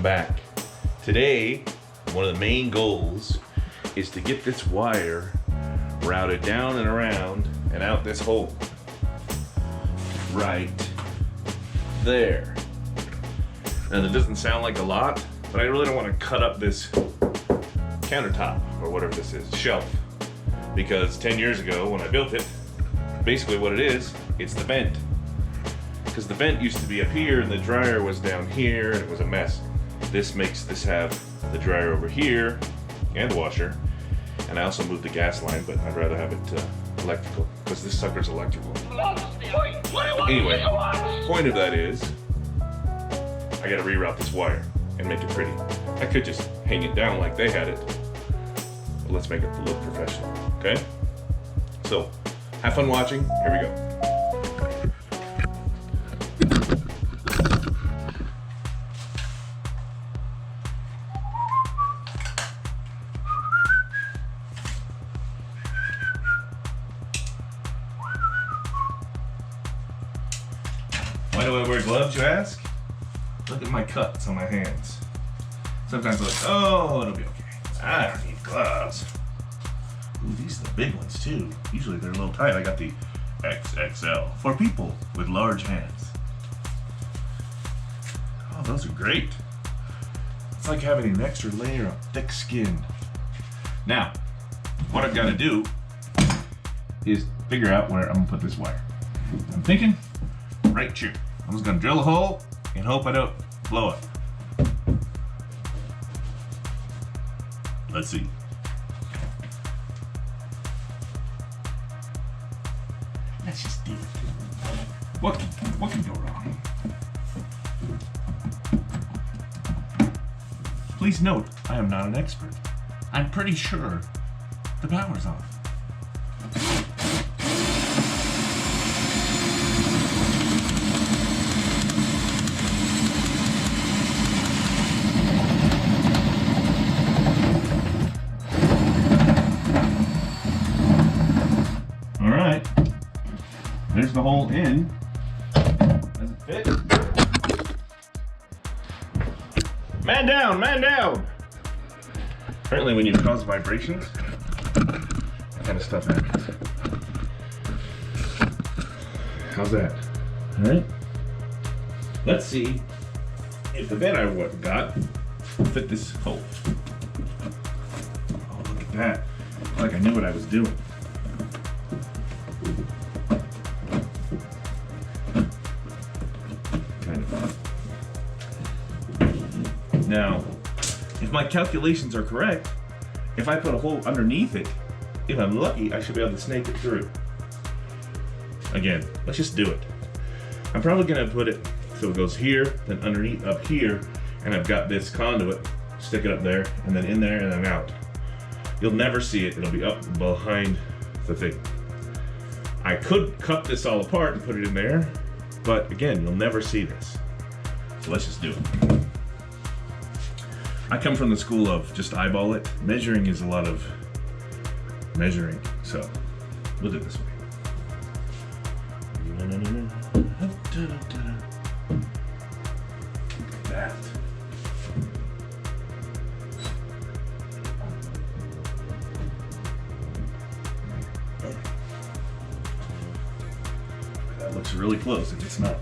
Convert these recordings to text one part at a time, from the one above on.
welcome back. Today, one of the main goals is to get this wire routed down and around and out this hole. Right there. And it doesn't sound like a lot, but I really don't want to cut up this countertop, or whatever this is, shelf. Because 10 years ago when I built it, basically what it is, it's the vent. Because the vent used to be up here and the dryer was down here and it was a mess. This makes this have the dryer over here and the washer. And I also moved the gas line, but I'd rather have it electrical because this sucker's electrical. Anyway, point of that is I gotta reroute this wire and make it pretty. I could just hang it down like they had it, but let's make it look professional, okay? So, have fun watching, here we go. Why do I wear gloves, you ask? Look at my cuts on my hands. Sometimes I'm like, oh, it'll be okay. I don't need gloves. Ooh, these are the big ones too. Usually they're a little tight. I got the XXL for people with large hands. Oh, those are great. It's like having an extra layer of thick skin. Now, what I've got to do is figure out where I'm gonna put this wire. I'm thinking right here. I'm just gonna drill a hole and hope I don't blow it. Let's see. Let's just do it. What can go wrong? Please note, I am not an expert. I'm pretty sure the power's on. There's the hole in. Does it fit? Man down, man down! Apparently when you cause vibrations, that kind of stuff happens. How's that? Alright. Let's see if the vent I got will fit this hole. Oh, look at that. Like I knew what I was doing. Now, if my calculations are correct, if I put a hole underneath it, if I'm lucky, I should be able to snake it through. Again, let's just do it. I'm probably gonna put it so it goes here, then underneath up here, and I've got this conduit, stick it up there, and then in there, and then out. You'll never see it, it'll be up behind the thing. I could cut this all apart and put it in there, but again, you'll never see this. So let's just do it. I come from the school of just eyeball it. Measuring is a lot of measuring, so we'll do it this way. Look at that. That looks really close if it's not.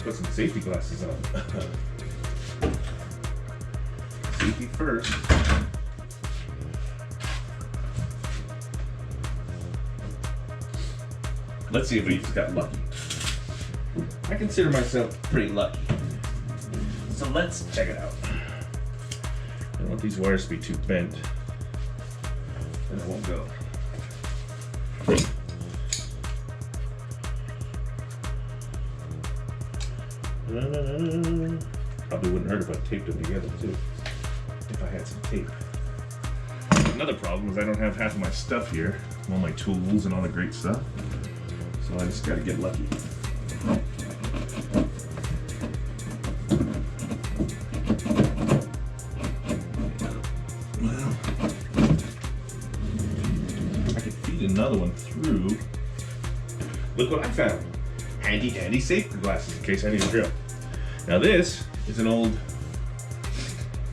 Put some safety glasses on. Safety first. Let's see if we just got lucky. I consider myself pretty lucky. So let's check it out. I don't want these wires to be too bent, then it won't go. Probably wouldn't hurt if I taped them together too, if I had some tape. Another problem is I don't have half of my stuff here, all my tools and all the great stuff, so I just gotta get lucky. Well, another one through. Look what I found. Handy dandy safety glasses in case I need a drill. Now this is an old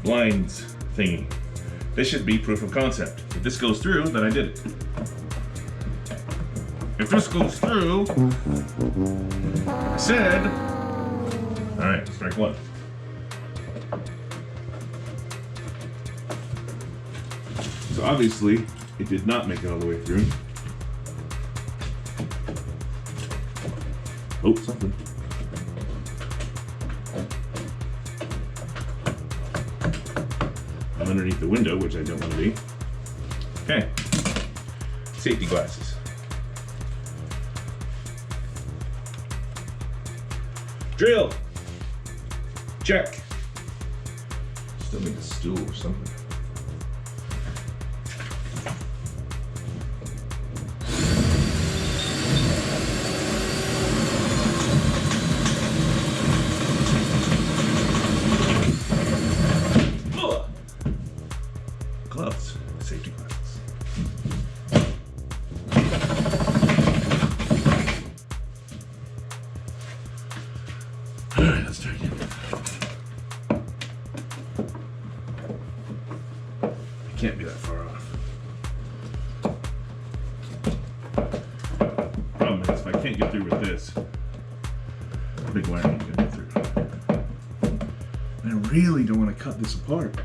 blinds thingy. This should be proof of concept. If this goes through, then I did it. If this goes through, I said, all right, strike one. So obviously, it did not make it all the way through. Oh, something. I'm underneath the window, which I don't want to be. Okay. Safety glasses. Drill. Check. Still need a stool or something. Gloves, safety glasses. All right, let's try again. It can't be that far off. Problem is, if I can't get through with this, big wire ain't gonna get through. I really don't want to cut this apart.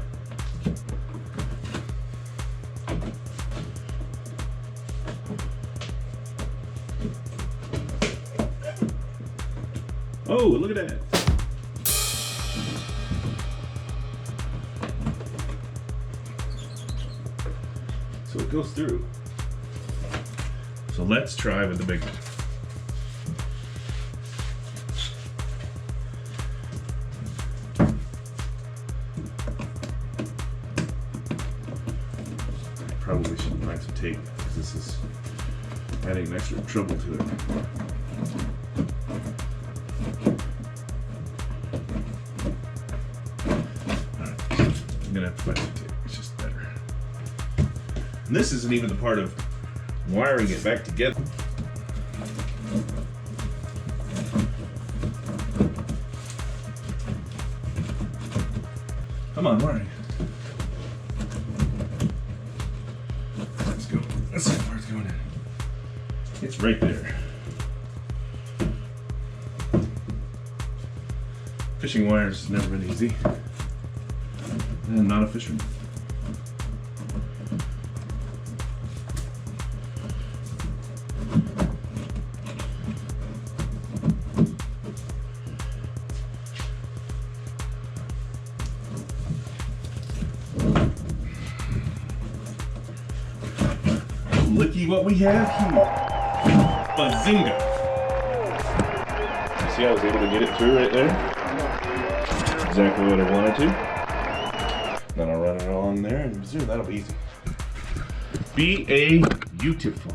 Oh, look at that. So it goes through. So let's try with the big one. Probably should find some tape because this is adding extra trouble to it. I'm gonna have to find some tape. It's just better. And this isn't even the part of wiring it back together. Come on, wiring. Let's go. Let's see where it's going in. It's right there. Fishing wires has never been easy. And not a fisherman. Looky what we have here. Bazinga. You see I was able to get it through right there? Exactly what I wanted to. Then I'll run it along there and zoom. That'll be easy. Beautiful.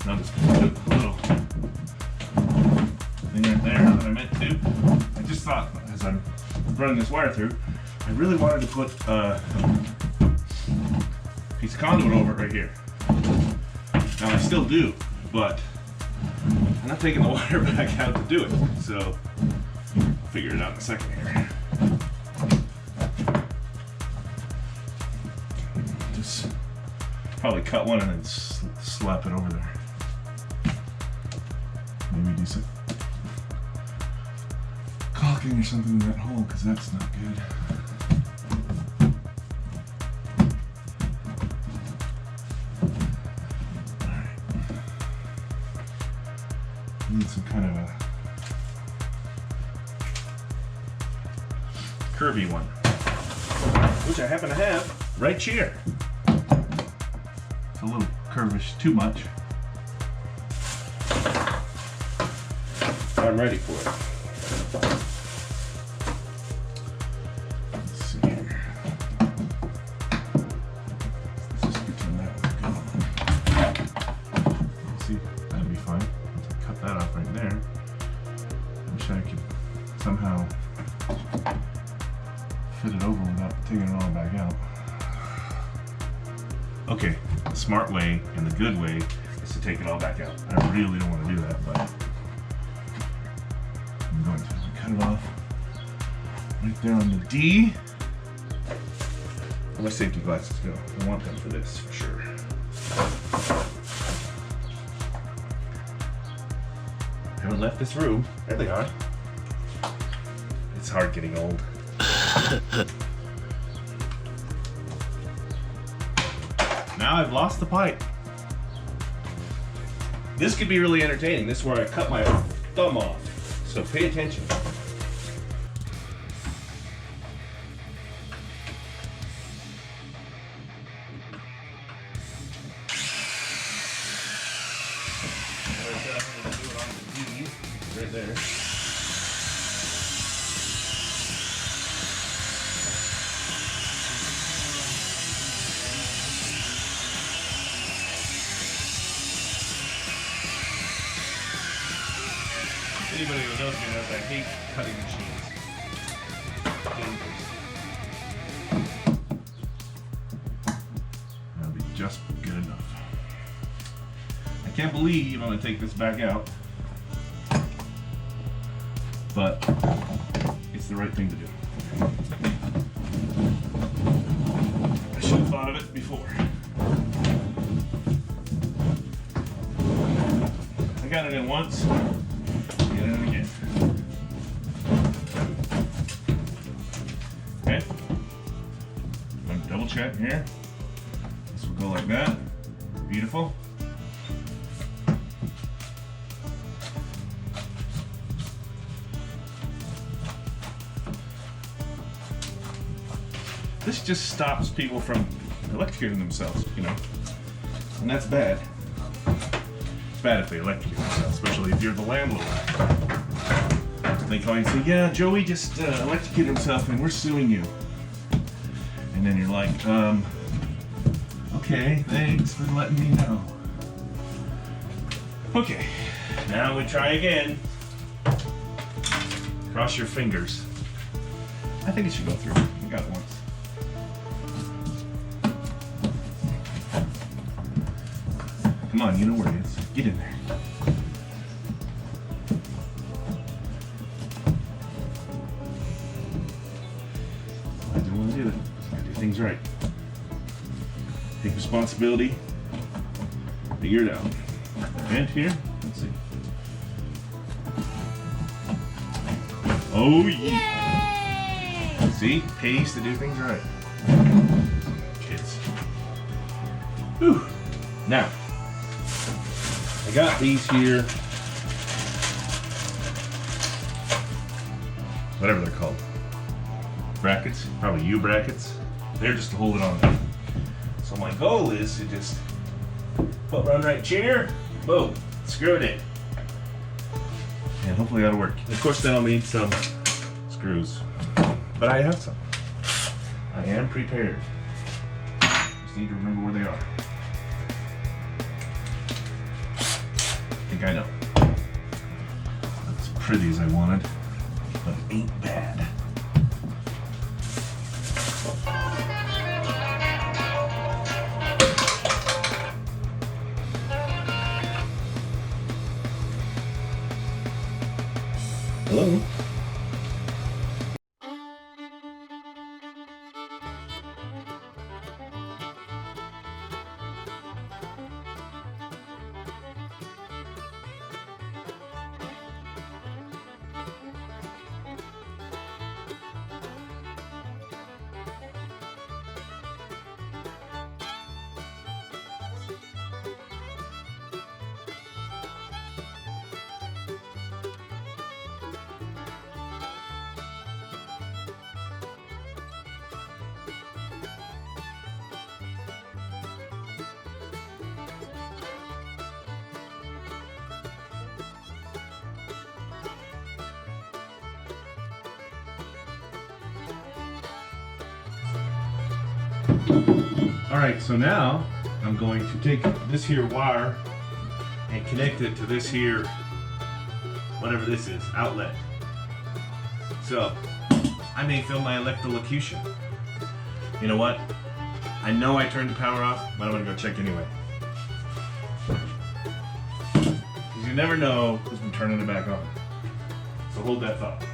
Now just put a little thing right there that I meant to. I just thought as I'm running this wire through, I really wanted to put a piece of conduit over it right here. Now I still do, but I'm not taking the wire back out to do it. So I'll figure it out in a second here. Just probably cut one and then slap it over there. Maybe do some caulking or something in that hole, because that's not good. Alright. Need some kind of a curvy one, which I happen to have right here. It's a little curvish, too much. I'm ready for it. Let's see here. Let's just pretend that was good. See, that'd be fine. Cut that off right there. I wish I could somehow fit it over without taking it all back out. Okay, the smart way and the good way is to take it all back out. I really don't want to do that, but I'm going to cut it off right there on the D. Where my safety glasses go? I want them for this for sure. I haven't left this room. There they are. It's hard getting old. Now I've lost the pipe. This could be really entertaining. This is where I cut my thumb off. So pay attention. Right there. Anybody who knows me knows I hate cutting machines. That'll be just good enough. I can't believe I'm gonna take this back out, but it's the right thing to do. I should have thought of it before. I got it in once. Get it in again. Okay. I'm gonna double check here. This will go like that. Beautiful. This just stops people from electrocuting themselves, you know, and that's bad. It's bad if they electrocute themselves, especially if you're the landlord. They call you and say, yeah, Joey just electrocuted himself and we're suing you. And then you're like, okay, thanks for letting me know. Okay, now we try again. Cross your fingers. I think it should go through. We got it once. Come on, you know where it is. Get in there. I don't want to do it. I do things right. Take responsibility. Figure it out. And here, let's see. Oh yeah! Yay! See, pays to do things right. Kids. Whew. Now. I got these here, whatever they're called, brackets, probably U-brackets. They're just to hold it on there. So my goal is to just put one right chair, boom, screw it in. And hopefully that'll work. Of course then I'll need some screws, but I have some. I am prepared. Just need to remember where they are. I think I know. Not as pretty as I wanted, but it ain't bad. Hello? Alright, so now I'm going to take this here wire and connect it to this here, whatever this is, outlet. So, I may film my electrocution. You know what? I know I turned the power off, but I'm gonna go check anyway. Because you never know who's been turning it back on. So hold that thought.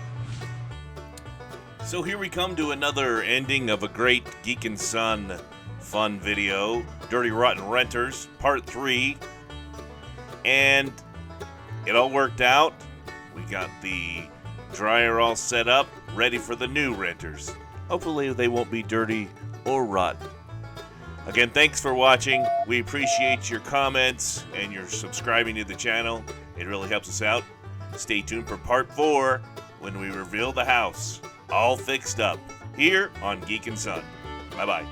So here we come to another ending of a great Geek and Son fun video. Dirty Rotten Renters, Part 3. And it all worked out. We got the dryer all set up, ready for the new renters. Hopefully they won't be dirty or rotten. Again, thanks for watching. We appreciate your comments and your subscribing to the channel. It really helps us out. Stay tuned for Part 4 when we reveal the house all fixed up here on Geek and Son. Bye-bye.